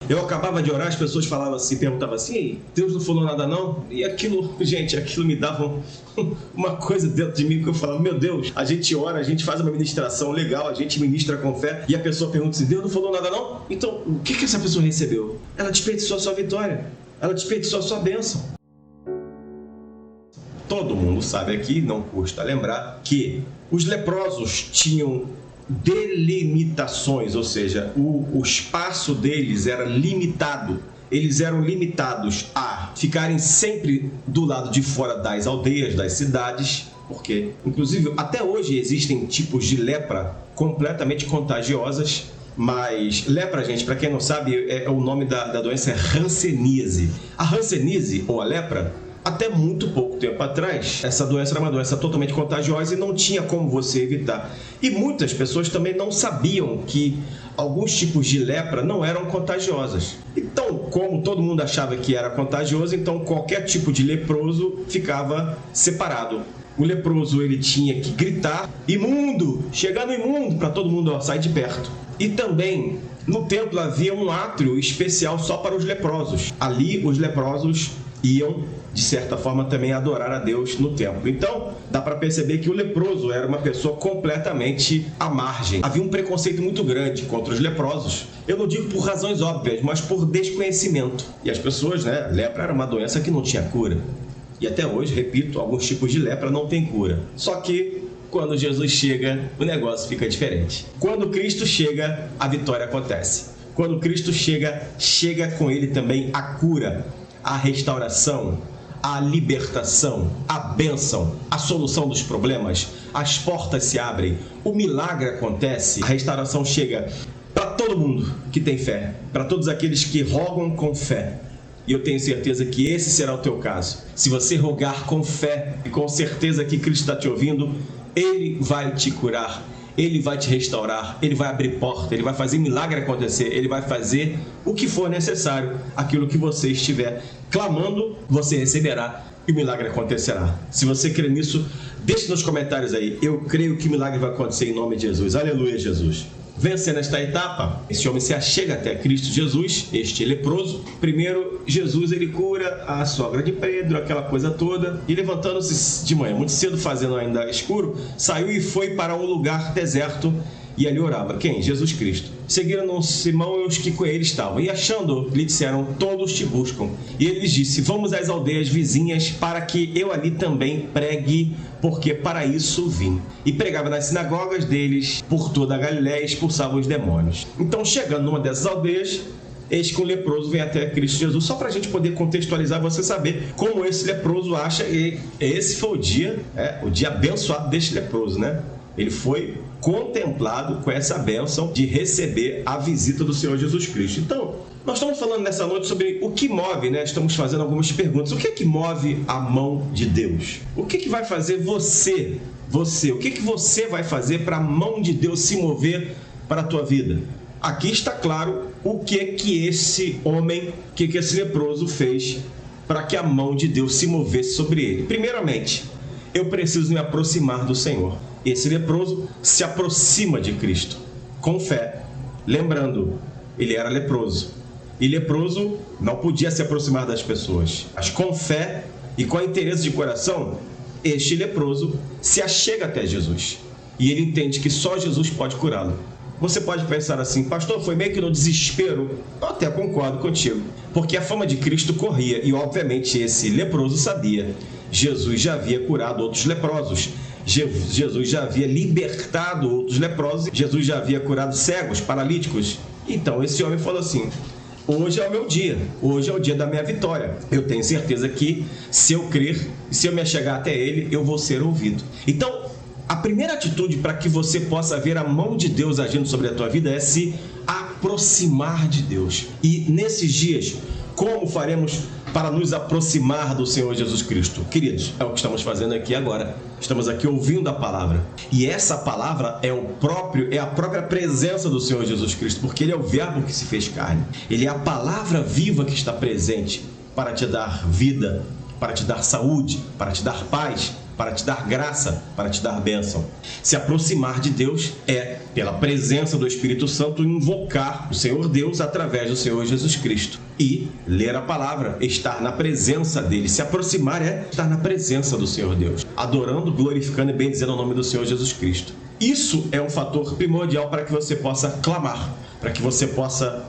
Eu acabava de orar, as pessoas falavam assim, perguntavam assim: "Ei, Deus não falou nada não?" E aquilo, gente, aquilo me dava uma coisa dentro de mim que eu falava: meu Deus, a gente ora, a gente faz uma ministração legal, a gente ministra com fé, e a pessoa pergunta assim: Deus não falou nada não? Então, o que essa pessoa recebeu? Ela desperdiçou a sua vitória, ela desperdiçou a sua bênção. Todo mundo sabe aqui, não custa lembrar, que os leprosos tinham delimitações, ou seja, o espaço deles era limitado. Eles eram limitados a ficarem sempre do lado de fora das aldeias, das cidades, porque, inclusive, até hoje existem tipos de lepra completamente contagiosas, mas lepra, gente, para quem não sabe, o nome da doença é hanseníase. A hanseníase, ou a lepra, até muito pouco tempo atrás, essa doença era uma doença totalmente contagiosa e não tinha como você evitar. E muitas pessoas também não sabiam que alguns tipos de lepra não eram contagiosas. Então, como todo mundo achava que era contagioso, então qualquer tipo de leproso ficava separado. O leproso, ele tinha que gritar: imundo! Chegando imundo! Para todo mundo sair de perto. E também, no templo havia um átrio especial só para os leprosos. Ali, os leprosos iam, de certa forma, também adorar a Deus no templo. Então, dá para perceber que o leproso era uma pessoa completamente à margem. Havia um preconceito muito grande contra os leprosos. Eu não digo por razões óbvias, mas por desconhecimento. E as pessoas, lepra era uma doença que não tinha cura. E até hoje, repito, alguns tipos de lepra não têm cura. Só que, quando Jesus chega, o negócio fica diferente. Quando Cristo chega, a vitória acontece. Quando Cristo chega, chega com ele também a cura, a restauração, a libertação, a bênção, a solução dos problemas. As portas se abrem, o milagre acontece, a restauração chega para todo mundo que tem fé, para todos aqueles que rogam com fé. E eu tenho certeza que esse será o teu caso. Se você rogar com fé e com certeza que Cristo está te ouvindo, Ele vai te curar, Ele vai te restaurar, Ele vai abrir porta, Ele vai fazer milagre acontecer, Ele vai fazer o que for necessário, aquilo que você estiver clamando, você receberá e o milagre acontecerá. Se você crê nisso, deixe nos comentários aí: eu creio que o milagre vai acontecer em nome de Jesus. Aleluia, Jesus. Vencendo esta etapa, esse homem se achega até Cristo Jesus, este leproso. Primeiro, Jesus, ele cura a sogra de Pedro, aquela coisa toda. E levantando-se de manhã, muito cedo, fazendo ainda escuro, saiu e foi para um lugar deserto e ali orava. Quem? Jesus Cristo. Seguiram Simão e os que com ele estavam. E achando, lhe disseram: todos te buscam. E ele lhes disse: vamos às aldeias vizinhas para que eu ali também pregue, porque para isso vim. E pregava nas sinagogas deles por toda a Galiléia e expulsava os demônios. Então, chegando numa dessas aldeias, eis que um leproso vem até Cristo Jesus. Só para a gente poder contextualizar, você saber como esse leproso acha. E esse foi o dia abençoado deste leproso, Ele foi contemplado com essa bênção de receber a visita do Senhor Jesus Cristo. Então, nós estamos falando nessa noite sobre o que move, Estamos fazendo algumas perguntas. O que é que move a mão de Deus? O que vai fazer você? O que você vai fazer para a mão de Deus se mover para a tua vida? Aqui está claro o que esse homem, o que esse leproso fez para que a mão de Deus se movesse sobre ele. Primeiramente, eu preciso me aproximar do Senhor. Esse leproso se aproxima de Cristo com fé. Lembrando, ele era leproso. E leproso não podia se aproximar das pessoas. Mas com fé e com interesse de coração, este leproso se achega até Jesus. E ele entende que só Jesus pode curá-lo. Você pode pensar assim: pastor, foi meio que no desespero. Eu até concordo contigo, porque a fama de Cristo corria e obviamente esse leproso sabia. Jesus já havia curado outros leprosos, Jesus já havia libertado outros leprosos, Jesus já havia curado cegos, paralíticos. Então esse homem falou assim: hoje é o meu dia, hoje é o dia da minha vitória. Eu tenho certeza que se eu crer, se eu me achegar até ele, eu vou ser ouvido. Então, a primeira atitude para que você possa ver a mão de Deus agindo sobre a tua vida é se aproximar de Deus. E nesses dias, como faremos para nos aproximar do Senhor Jesus Cristo? Queridos, é o que estamos fazendo aqui agora. Estamos aqui ouvindo a palavra. E essa palavra é a própria presença do Senhor Jesus Cristo, porque Ele é o verbo que se fez carne. Ele é a palavra viva que está presente para te dar vida, para te dar saúde, para te dar paz, para te dar graça, para te dar bênção. Se aproximar de Deus é, pela presença do Espírito Santo, invocar o Senhor Deus através do Senhor Jesus Cristo. E ler a palavra, estar na presença dele. Se aproximar é estar na presença do Senhor Deus, adorando, glorificando e bendizendo o nome do Senhor Jesus Cristo. Isso é um fator primordial para que você possa clamar, para que você possa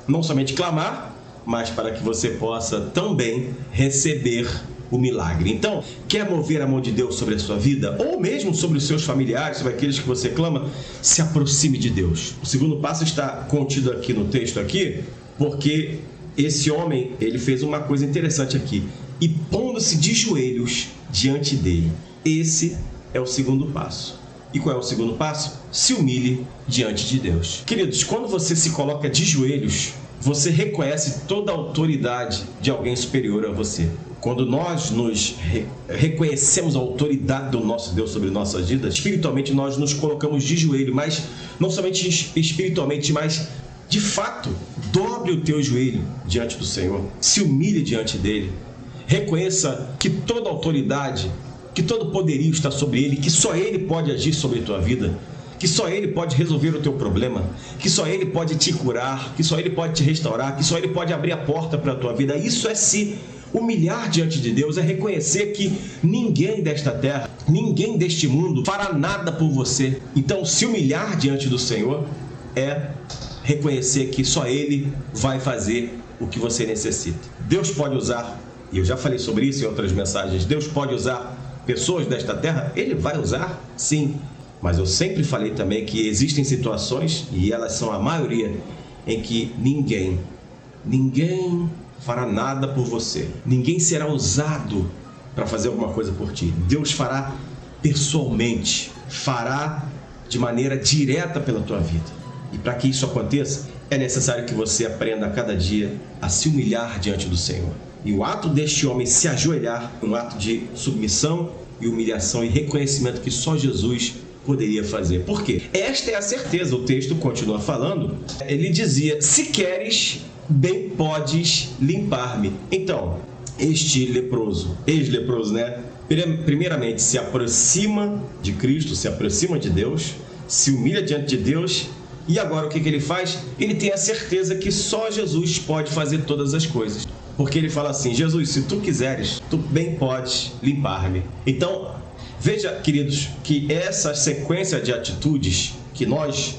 não somente clamar, mas para que você possa também receber o milagre. Então, quer mover a mão de Deus sobre a sua vida, ou mesmo sobre os seus familiares, sobre aqueles que você clama, se aproxime de Deus. O segundo passo está contido aqui no texto aqui, porque esse homem, ele fez uma coisa interessante aqui, e pondo-se de joelhos diante dele. Esse é o segundo passo. E qual é o segundo passo? Se humilhe diante de Deus. Queridos, quando você se coloca de joelhos, você reconhece toda a autoridade de alguém superior a você. Quando nós nos reconhecemos a autoridade do nosso Deus sobre nossas vidas, espiritualmente nós nos colocamos de joelho, mas não somente espiritualmente, mas de fato, dobre o teu joelho diante do Senhor, se humilhe diante dele, reconheça que toda autoridade, que todo poderio está sobre ele, que só ele pode agir sobre a tua vida, que só ele pode resolver o teu problema, que só ele pode te curar, que só ele pode te restaurar, que só ele pode abrir a porta para a tua vida. Isso é se humilhar diante de Deus, é reconhecer que ninguém desta terra, ninguém deste mundo fará nada por você. Então, se humilhar diante do Senhor é reconhecer que só ele vai fazer o que você necessita. Deus pode usar, e eu já falei sobre isso em outras mensagens, Deus pode usar pessoas desta terra, ele vai usar, sim. Mas eu sempre falei também que existem situações, e elas são a maioria, em que ninguém fará nada por você. Ninguém será usado para fazer alguma coisa por ti. Deus fará pessoalmente, fará de maneira direta pela tua vida. E para que isso aconteça, é necessário que você aprenda a cada dia a se humilhar diante do Senhor. E o ato deste homem se ajoelhar, um ato de submissão e humilhação e reconhecimento que só Jesus poderia fazer. Por quê? Esta é a certeza, o texto continua falando. Ele dizia, se queres, bem podes limpar-me. Então, este leproso, ex-leproso, né? Primeiramente, se aproxima de Cristo, se aproxima de Deus, se humilha diante de Deus. E agora o que ele faz? Ele tem a certeza que só Jesus pode fazer todas as coisas. Porque ele fala assim, Jesus, se tu quiseres, tu bem podes limpar-me. Então, veja, queridos, que essa sequência de atitudes que nós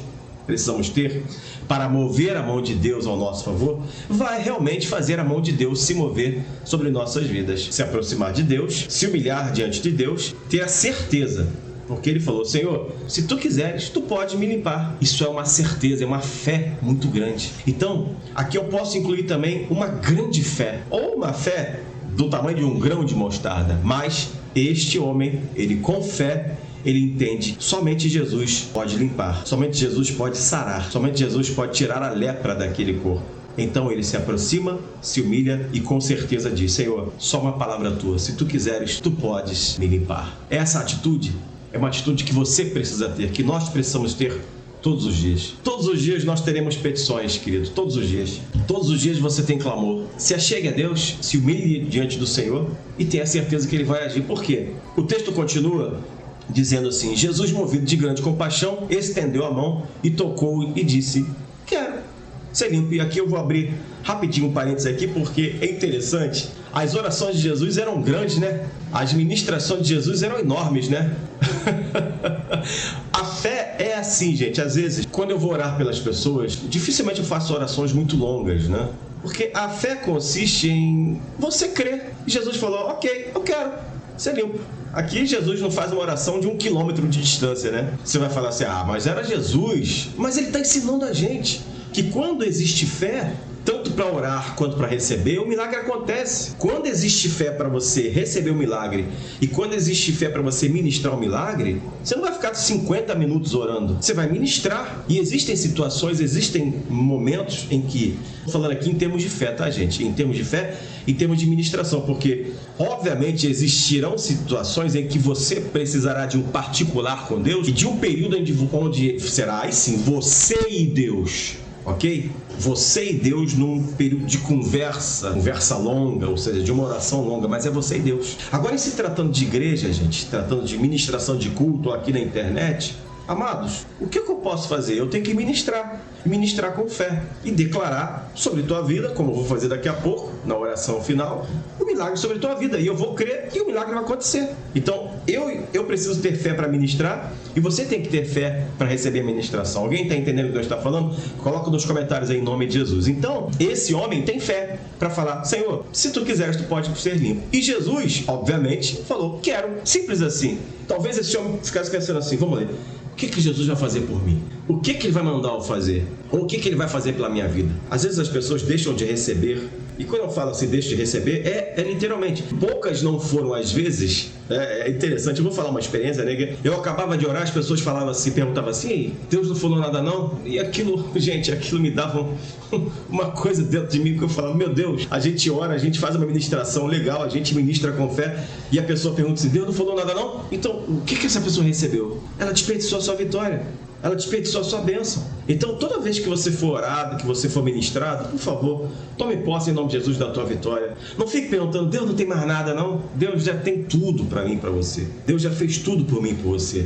precisamos ter para mover a mão de Deus ao nosso favor, vai realmente fazer a mão de Deus se mover sobre nossas vidas. Se aproximar de Deus, se humilhar diante de Deus, ter a certeza. Porque ele falou, Senhor, se tu quiseres, tu pode me limpar. Isso é uma certeza, é uma fé muito grande. Então, aqui eu posso incluir também uma grande fé, ou uma fé do tamanho de um grão de mostarda. Mas este homem, ele com fé, ele entende, somente Jesus pode limpar, somente Jesus pode sarar, somente Jesus pode tirar a lepra daquele corpo. Então ele se aproxima, se humilha e com certeza diz, Senhor, só uma palavra tua, se tu quiseres, tu podes me limpar. Essa atitude é uma atitude que você precisa ter, que nós precisamos ter todos os dias. Todos os dias nós teremos petições, querido, todos os dias. Todos os dias você tem clamor. Se achegue a Deus, se humilhe diante do Senhor e tenha certeza que Ele vai agir. Por quê? O texto continua dizendo assim, Jesus, movido de grande compaixão, estendeu a mão e tocou e disse, quero ser limpo. E aqui eu vou abrir rapidinho um parênteses aqui, porque é interessante. As orações de Jesus eram grandes, né? As ministrações de Jesus eram enormes, né? A fé é assim, gente. Às vezes, quando eu vou orar pelas pessoas, dificilmente eu faço orações muito longas, né? Porque a fé consiste em você crer. E Jesus falou, ok, eu quero ser limpo. Aqui Jesus não faz uma oração de 1 quilômetro de distância, né? Você vai falar assim, mas era Jesus. Mas ele está ensinando a gente que quando existe fé, tanto para orar quanto para receber, o milagre acontece. Quando existe fé para você receber o milagre e quando existe fé para você ministrar o milagre, você não vai ficar 50 minutos orando. Você vai ministrar. E existem situações, existem momentos em que, falando aqui em termos de fé, tá, gente? Em termos de fé, em termos de ministração, porque obviamente existirão situações em que você precisará de um particular com Deus e de um período onde será, aí sim, você e Deus. Ok? você e Deus num período de conversa longa, ou seja, de uma oração longa, mas é você e Deus. Agora, em se tratando de igreja, gente, tratando de ministração de culto aqui na internet, amados, o que eu posso fazer? Eu tenho que ministrar com fé e declarar sobre tua vida, como eu vou fazer daqui a pouco, na oração final, o milagre sobre tua vida. E eu vou crer que o milagre vai acontecer. Então, eu preciso ter fé para ministrar e você tem que ter fé para receber a ministração. Alguém está entendendo o que Deus está falando? Coloca nos comentários aí em nome de Jesus. Então, esse homem tem fé para falar: Senhor, se tu quiseres, tu pode ser limpo. E Jesus, obviamente, falou: quero. Simples assim. Talvez esse homem ficasse pensando assim: vamos ler. O que Jesus vai fazer por mim? O que ele vai mandar eu fazer? Ou o que ele vai fazer pela minha vida? Às vezes as pessoas deixam de receber. E quando eu falo assim, deixa de receber, é literalmente. Poucas não foram às vezes. É interessante, eu vou falar uma experiência, né? Eu acabava de orar, as pessoas falavam assim, perguntavam assim: Deus não falou nada não? E aquilo, gente, aquilo me dava uma coisa dentro de mim que eu falava: meu Deus, a gente ora, a gente faz uma ministração legal, a gente ministra com fé, e a pessoa pergunta assim: Deus não falou nada não? Então, o que essa pessoa recebeu? Ela desperdiçou a sua vitória. Ela desperdiçou a sua bênção. Então, toda vez que você for orado, que você for ministrado, por favor, tome posse em nome de Jesus da tua vitória. Não fique perguntando: Deus não tem mais nada, não. Deus já tem tudo para mim e para você. Deus já fez tudo por mim e por você.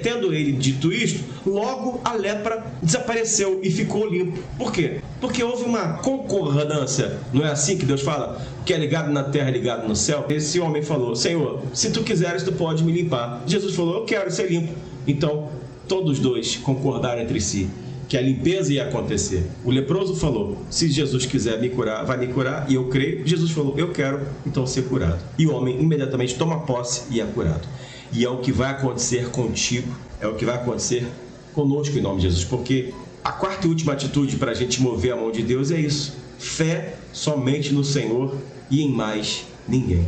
Tendo ele dito isto, logo a lepra desapareceu e ficou limpo. Por quê? Porque houve uma concordância. Não é assim que Deus fala? O que é ligado na terra é ligado no céu? Esse homem falou: Senhor, se tu quiseres, tu pode me limpar. Jesus falou: eu quero ser limpo. Então, todos dois concordaram entre si que a limpeza ia acontecer. O leproso falou: se Jesus quiser me curar, vai me curar, e eu creio. Jesus falou: eu quero, então ser curado. E o homem imediatamente toma posse e é curado. E é o que vai acontecer contigo, é o que vai acontecer conosco em nome de Jesus, porque a quarta e última atitude para a gente mover a mão de Deus é isso: fé somente no Senhor e em mais ninguém.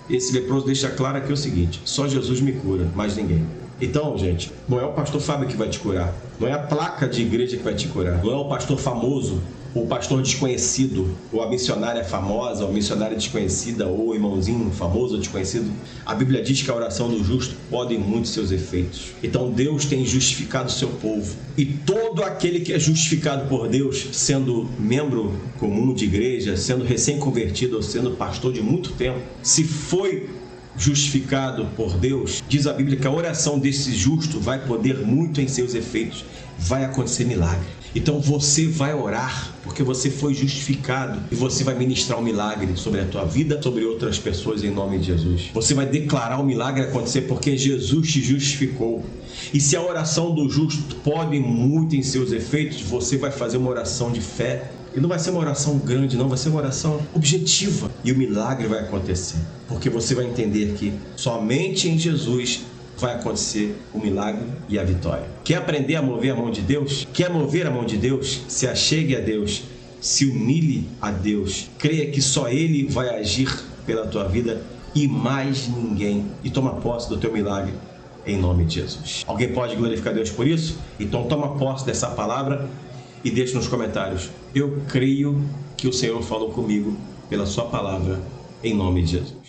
Esse leproso deixa claro aqui o seguinte: só Jesus me cura, mais ninguém. Então, gente, não é o pastor Fábio que vai te curar, não é a placa de igreja que vai te curar, não é o pastor famoso, ou o pastor desconhecido, ou a missionária famosa, ou a missionária desconhecida, ou o irmãozinho famoso ou desconhecido. A Bíblia diz que a oração do justo pode muitos seus efeitos. Então Deus tem justificado o seu povo. E todo aquele que é justificado por Deus, sendo membro comum de igreja, sendo recém-convertido ou sendo pastor de muito tempo, se foi justificado por Deus, diz a Bíblia que a oração desse justo vai poder muito em seus efeitos, vai acontecer milagre. Então você vai orar porque você foi justificado e você vai ministrar um milagre sobre a tua vida, sobre outras pessoas em nome de Jesus. Você vai declarar o milagre acontecer porque Jesus te justificou. E se a oração do justo pode muito em seus efeitos, você vai fazer uma oração de fé. E não vai ser uma oração grande, não, vai ser uma oração objetiva. E o milagre vai acontecer, porque você vai entender que somente em Jesus vai acontecer o milagre e a vitória. Quer aprender a mover a mão de Deus? Quer mover a mão de Deus? Se achegue a Deus, se humilhe a Deus. Creia que só Ele vai agir pela tua vida e mais ninguém. E toma posse do teu milagre em nome de Jesus. Alguém pode glorificar Deus por isso? Então toma posse dessa palavra e deixe nos comentários: eu creio que o Senhor falou comigo pela sua palavra, em nome de Jesus.